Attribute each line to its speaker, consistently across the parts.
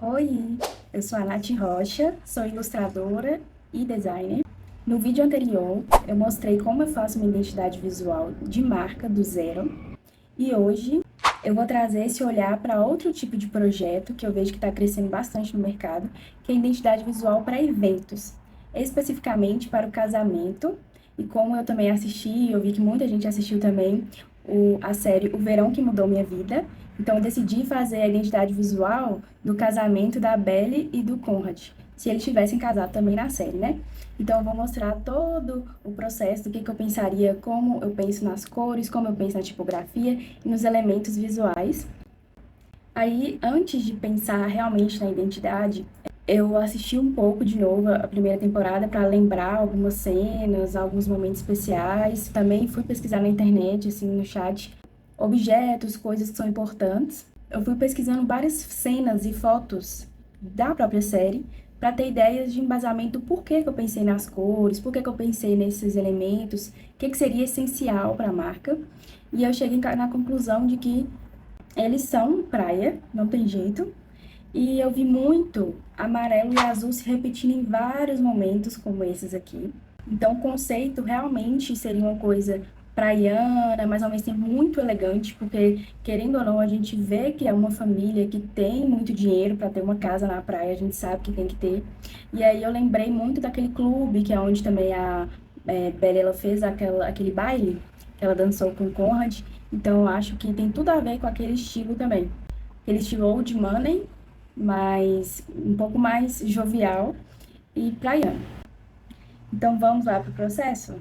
Speaker 1: Oi, eu sou a Nath Rocha, sou ilustradora e designer. No vídeo anterior, eu mostrei como eu faço uma identidade visual de marca do zero e hoje eu vou trazer esse olhar para outro tipo de projeto que eu vejo que está crescendo bastante no mercado, que é a identidade visual para eventos, especificamente para o casamento. E como eu também assisti, eu vi que muita gente assistiu também a série O Verão que Mudou Minha Vida, então eu decidi fazer a identidade visual do casamento da Belle e do Conrad, se eles tivessem casado também na série, né? Então eu vou mostrar todo o processo do que eu pensaria, como eu penso nas cores, como eu penso na tipografia e nos elementos visuais. Aí, antes de pensar realmente na identidade, eu assisti um pouco de novo a primeira temporada para lembrar algumas cenas, alguns momentos especiais. Também fui pesquisar na internet, assim, no chat, objetos, coisas que são importantes. Eu fui pesquisando várias cenas e fotos da própria série para ter ideias de embasamento, por que que eu pensei nas cores, por que que eu pensei nesses elementos, o que que seria essencial para a marca. E eu cheguei na conclusão de que eles são praia, não tem jeito. E eu vi muito amarelo e azul se repetindo em vários momentos, como esses aqui. Então, o conceito realmente seria uma coisa praiana, mas ao mesmo tempo muito elegante, porque, querendo ou não, a gente vê que é uma família que tem muito dinheiro para ter uma casa na praia, a gente sabe que tem que ter. E aí eu lembrei muito daquele clube, que é onde também a Bella ela fez aquele baile, que ela dançou com o Conrad. Então, eu acho que tem tudo a ver com aquele estilo também. Aquele estilo old money, mas um pouco mais jovial e praiano. Então vamos lá para o processo?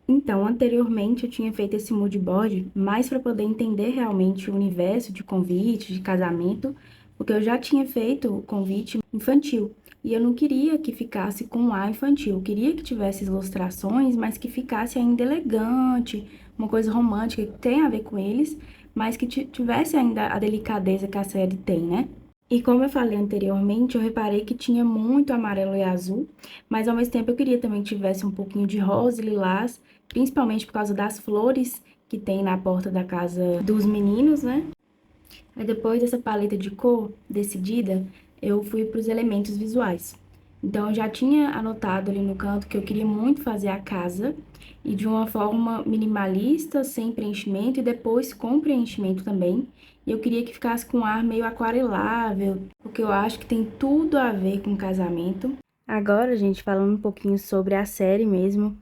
Speaker 1: Então, anteriormente eu tinha feito esse mood board mais para poder entender realmente o universo de convite, de casamento, porque eu já tinha feito o convite infantil e eu não queria que ficasse com um ar infantil, eu queria que tivesse ilustrações, mas que ficasse ainda elegante, uma coisa romântica que tem a ver com eles, mas que tivesse ainda a delicadeza que a série tem, né? E como eu falei anteriormente, eu reparei que tinha muito amarelo e azul, mas ao mesmo tempo eu queria também que tivesse um pouquinho de rosa e lilás, principalmente por causa das flores que tem na porta da casa dos meninos, né? Aí depois dessa paleta de cor decidida, eu fui para os elementos visuais. Então eu já tinha anotado ali no canto que eu queria muito fazer a casa e de uma forma minimalista, sem preenchimento e depois com preenchimento também. E eu queria que ficasse com um ar meio aquarelável, porque eu acho que tem tudo a ver com casamento. Agora, gente, falando um pouquinho sobre a série mesmo,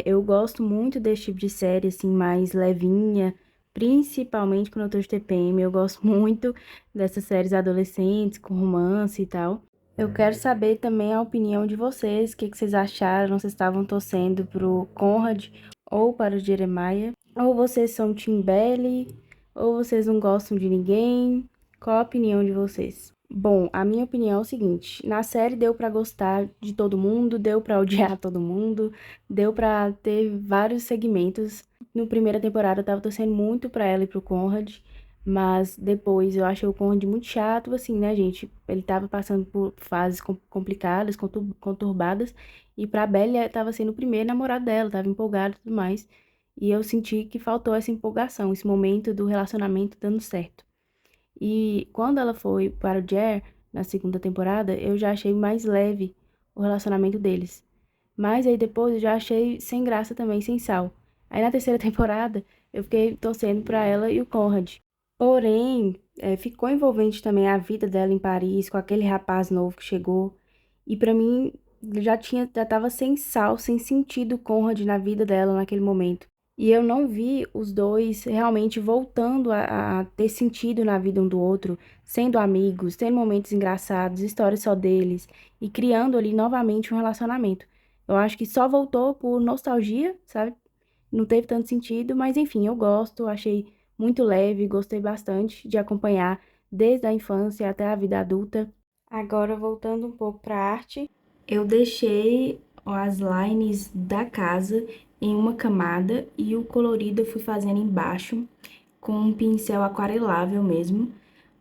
Speaker 1: eu gosto muito desse tipo de série, assim, mais levinha, principalmente quando eu tô de TPM. Eu gosto muito dessas séries adolescentes, com romance e tal. Eu quero saber também a opinião de vocês, o que que vocês acharam, se estavam torcendo pro Conrad ou para o Jeremiah, ou vocês são Team Belly, ou vocês não gostam de ninguém, qual a opinião de vocês? Bom, a minha opinião é o seguinte, na série deu pra gostar de todo mundo, deu pra odiar todo mundo, deu pra ter vários segmentos. No primeira temporada eu tava torcendo muito pra ela e pro Conrad, mas depois eu achei o Conrad muito chato, assim, né, gente? Ele tava passando por fases complicadas, conturbadas, e pra Bella tava sendo o primeiro namorado dela, tava empolgado e tudo mais. E eu senti que faltou essa empolgação, esse momento do relacionamento dando certo. E quando ela foi para o Jer, na segunda temporada, eu já achei mais leve o relacionamento deles. Mas aí depois eu já achei sem graça também, sem sal. Aí na terceira temporada, eu fiquei torcendo pra ela e o Conrad. Porém, ficou envolvente também a vida dela em Paris, com aquele rapaz novo que chegou. E pra mim, já tava sem sal, sem sentido o Conrad na vida dela naquele momento. E eu não vi os dois realmente voltando a ter sentido na vida um do outro, sendo amigos, tendo momentos engraçados, histórias só deles, e criando ali novamente um relacionamento. Eu acho que só voltou por nostalgia, sabe? Não teve tanto sentido, mas enfim, eu gosto, achei muito leve, gostei bastante de acompanhar desde a infância até a vida adulta. Agora, voltando um pouco para a arte, eu deixei as lines da casa em uma camada e o colorido eu fui fazendo embaixo com um pincel aquarelável mesmo,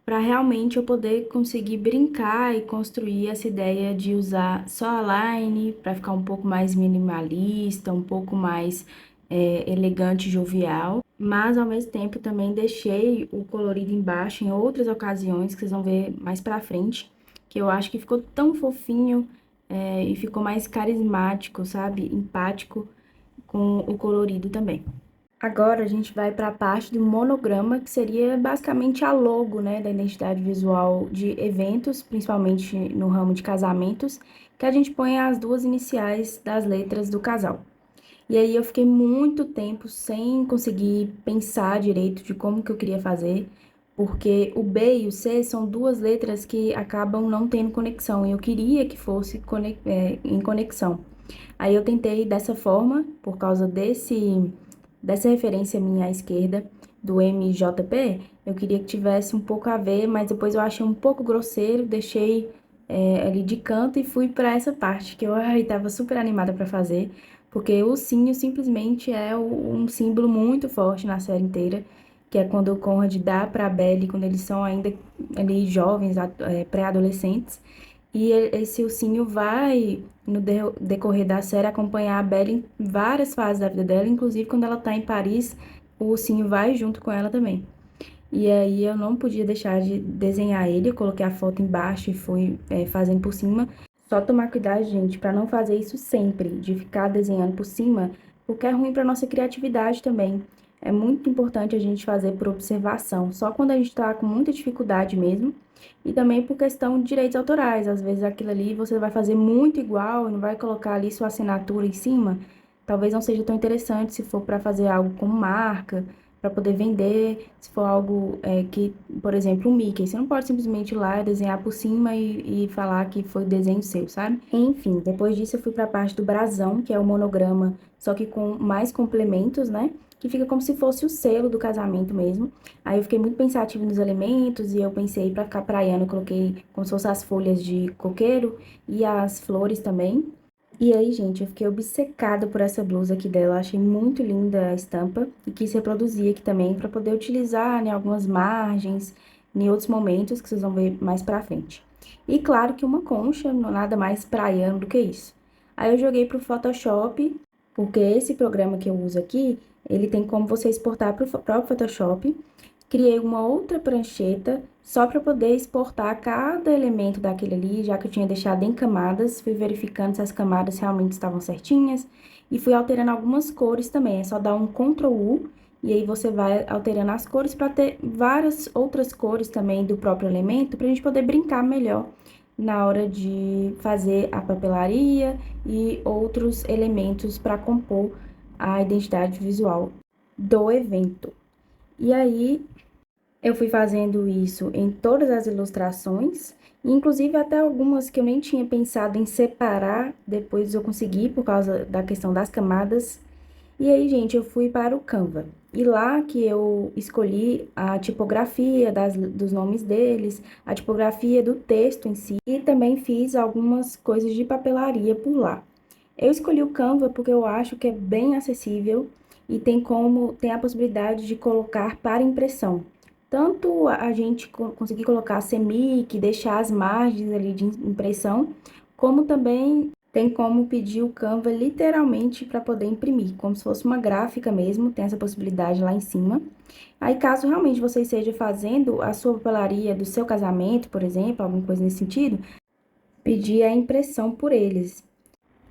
Speaker 1: para realmente eu poder conseguir brincar e construir essa ideia de usar só a line para ficar um pouco mais minimalista, um pouco mais elegante e jovial. mas ao mesmo tempo também deixei o colorido embaixo em outras ocasiões, que vocês vão ver mais pra frente, que eu acho que ficou tão fofinho, e ficou mais carismático, sabe? Empático com o colorido também. Agora a gente vai para a parte do monograma, que seria basicamente a logo, né, da identidade visual de eventos, principalmente no ramo de casamentos, que a gente põe as duas iniciais das letras do casal. E aí eu fiquei muito tempo sem conseguir pensar direito de como que eu queria fazer, porque o B e o C são duas letras que acabam não tendo conexão, e eu queria que fosse em conexão. Aí eu tentei dessa forma, por causa dessa referência minha à esquerda, do MJP, eu queria que tivesse um pouco a ver, mas depois eu achei um pouco grosseiro, deixei ali de canto e fui para essa parte que eu estava super animada para fazer, porque o ursinho simplesmente é um símbolo muito forte na série inteira, que é quando o Conrad dá para a Belle, quando eles são ainda ali jovens, pré-adolescentes, e esse ursinho vai, no decorrer da série, acompanhar a Belle em várias fases da vida dela, inclusive quando ela tá em Paris, o ursinho vai junto com ela também. E aí eu não podia deixar de desenhar ele, eu coloquei a foto embaixo e fui fazendo por cima. Só tomar cuidado, gente, para não fazer isso sempre, de ficar desenhando por cima, porque é ruim para nossa criatividade também. É muito importante a gente fazer por observação, só quando a gente está com muita dificuldade mesmo. E também por questão de direitos autorais, às vezes aquilo ali você vai fazer muito igual e não vai colocar ali sua assinatura em cima. Talvez não seja tão interessante se for para fazer algo como marca, para poder vender, se for algo que, por exemplo, um Mickey, você não pode simplesmente ir lá desenhar por cima e falar que foi desenho seu, sabe? Enfim, depois disso eu fui para a parte do brasão, que é o monograma, só que com mais complementos, né? Que fica como se fosse o selo do casamento mesmo. Aí eu fiquei muito pensativa nos elementos e eu pensei para ficar praiano, eu coloquei como se fossem as folhas de coqueiro e as flores também. E aí, gente, eu fiquei obcecada por essa blusa aqui dela. Achei muito linda a estampa e quis reproduzir aqui também para poder utilizar em algumas margens, em outros momentos que vocês vão ver mais pra frente. E claro que uma concha, nada mais praiano do que isso. Aí eu joguei pro Photoshop, porque esse programa que eu uso aqui, ele tem como você exportar pro próprio Photoshop. Criei uma outra prancheta só para poder exportar cada elemento daquele ali, já que eu tinha deixado em camadas, fui verificando se as camadas realmente estavam certinhas e fui alterando algumas cores também. É só dar um Ctrl U e aí você vai alterando as cores para ter várias outras cores também do próprio elemento, para a gente poder brincar melhor na hora de fazer a papelaria e outros elementos para compor a identidade visual do evento. E aí, eu fui fazendo isso em todas as ilustrações, inclusive até algumas que eu nem tinha pensado em separar, depois eu consegui por causa da questão das camadas. E aí, gente, eu fui para o Canva. E lá que eu escolhi a tipografia dos nomes deles, a tipografia do texto em si, e também fiz algumas coisas de papelaria por lá. Eu escolhi o Canva porque eu acho que é bem acessível e tem a possibilidade de colocar para impressão. Tanto a gente conseguir colocar CMYK, deixar as margens ali de impressão, como também tem como pedir o Canva literalmente para poder imprimir, como se fosse uma gráfica mesmo, tem essa possibilidade lá em cima. Aí, caso realmente você esteja fazendo a sua papelaria do seu casamento, por exemplo, alguma coisa nesse sentido, pedir a impressão por eles.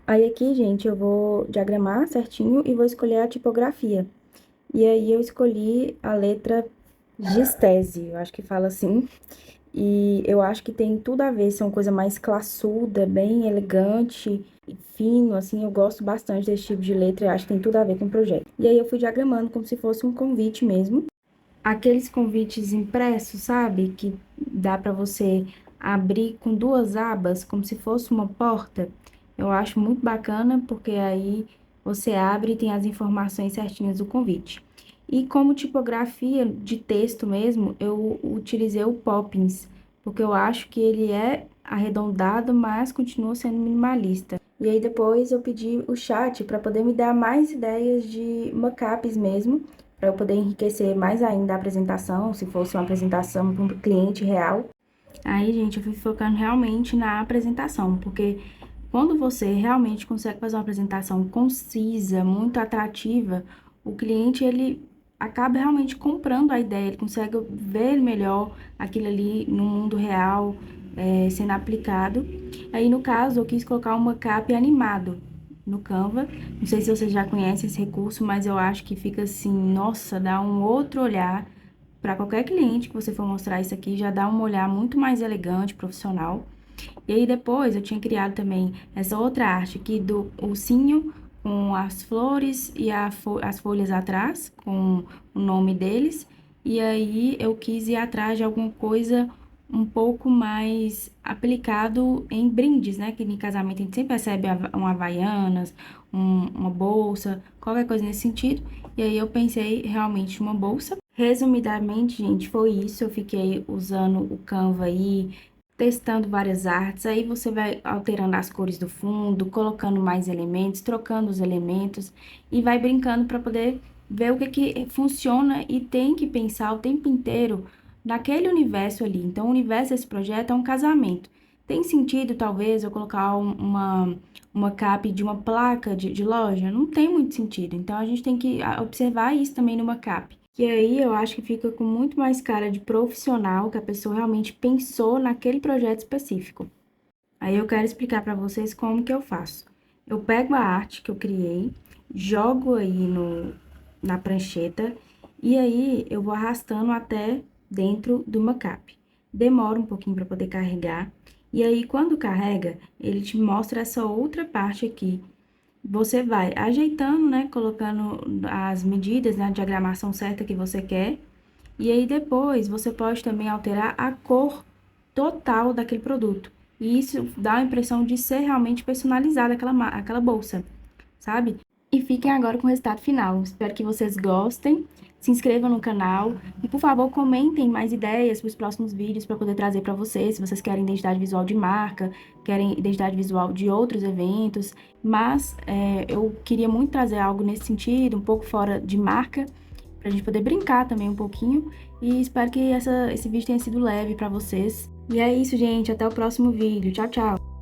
Speaker 1: Aí aqui, gente, eu vou diagramar certinho e vou escolher a tipografia. E aí eu escolhi a letra Gistese, eu acho que fala assim. E eu acho que tem tudo a ver, ser uma coisa mais classuda, bem elegante e fino, assim, eu gosto bastante desse tipo de letra, eu acho que tem tudo a ver com o projeto. E aí eu fui diagramando como se fosse um convite mesmo. Aqueles convites impressos, sabe? Que dá para você abrir com duas abas, como se fosse uma porta. Eu acho muito bacana, porque aí você abre e tem as informações certinhas do convite. E como tipografia de texto mesmo, eu utilizei o Poppins, porque eu acho que ele é arredondado, mas continua sendo minimalista. E aí depois eu pedi o chat para poder me dar mais ideias de mockups mesmo, para eu poder enriquecer mais ainda a apresentação, se fosse uma apresentação para um cliente real. Aí, gente, eu fui focando realmente na apresentação, porque quando você realmente consegue fazer uma apresentação concisa, muito atrativa, o cliente, ele acaba realmente comprando a ideia, ele consegue ver melhor aquilo ali no mundo real, sendo aplicado. Aí, no caso, eu quis colocar uma cap animado no Canva. Não sei se você já conhece esse recurso, mas eu acho que fica assim, nossa, dá um outro olhar para qualquer cliente que você for mostrar isso aqui, já dá um olhar muito mais elegante, profissional. E aí depois eu tinha criado também essa outra arte aqui do ursinho com as flores e as folhas atrás, com o nome deles. E aí eu quis ir atrás de alguma coisa um pouco mais aplicado em brindes, né? Que em casamento a gente sempre recebe uma Havaianas, uma bolsa, qualquer coisa nesse sentido. E aí eu pensei realmente uma bolsa. Resumidamente, gente, foi isso. Eu fiquei usando o Canva aí, testando várias artes, aí você vai alterando as cores do fundo, colocando mais elementos, trocando os elementos e vai brincando para poder ver o que que funciona e tem que pensar o tempo inteiro naquele universo ali. Então, o universo desse projeto é um casamento. Tem sentido, talvez, eu colocar uma cap de uma placa de loja? Não tem muito sentido. Então, a gente tem que observar isso também numa cap. E aí eu acho que fica com muito mais cara de profissional, que a pessoa realmente pensou naquele projeto específico. Aí eu quero explicar para vocês como que eu faço. Eu pego a arte que eu criei, jogo aí na prancheta e aí eu vou arrastando até dentro do macap. Demora um pouquinho para poder carregar. E aí quando carrega, ele te mostra essa outra parte aqui. Você vai ajeitando, né, colocando as medidas, né, a diagramação certa que você quer. E aí depois você pode também alterar a cor total daquele produto. E isso dá a impressão de ser realmente personalizada aquela bolsa, sabe? E fiquem agora com o resultado final. Espero que vocês gostem. Se inscrevam no canal e, por favor, comentem mais ideias para os próximos vídeos para poder trazer para vocês. Se vocês querem identidade visual de marca, querem identidade visual de outros eventos. Mas eu queria muito trazer algo nesse sentido, um pouco fora de marca, pra gente poder brincar também um pouquinho. E espero que esse vídeo tenha sido leve pra vocês. E é isso, gente. Até o próximo vídeo. Tchau, tchau!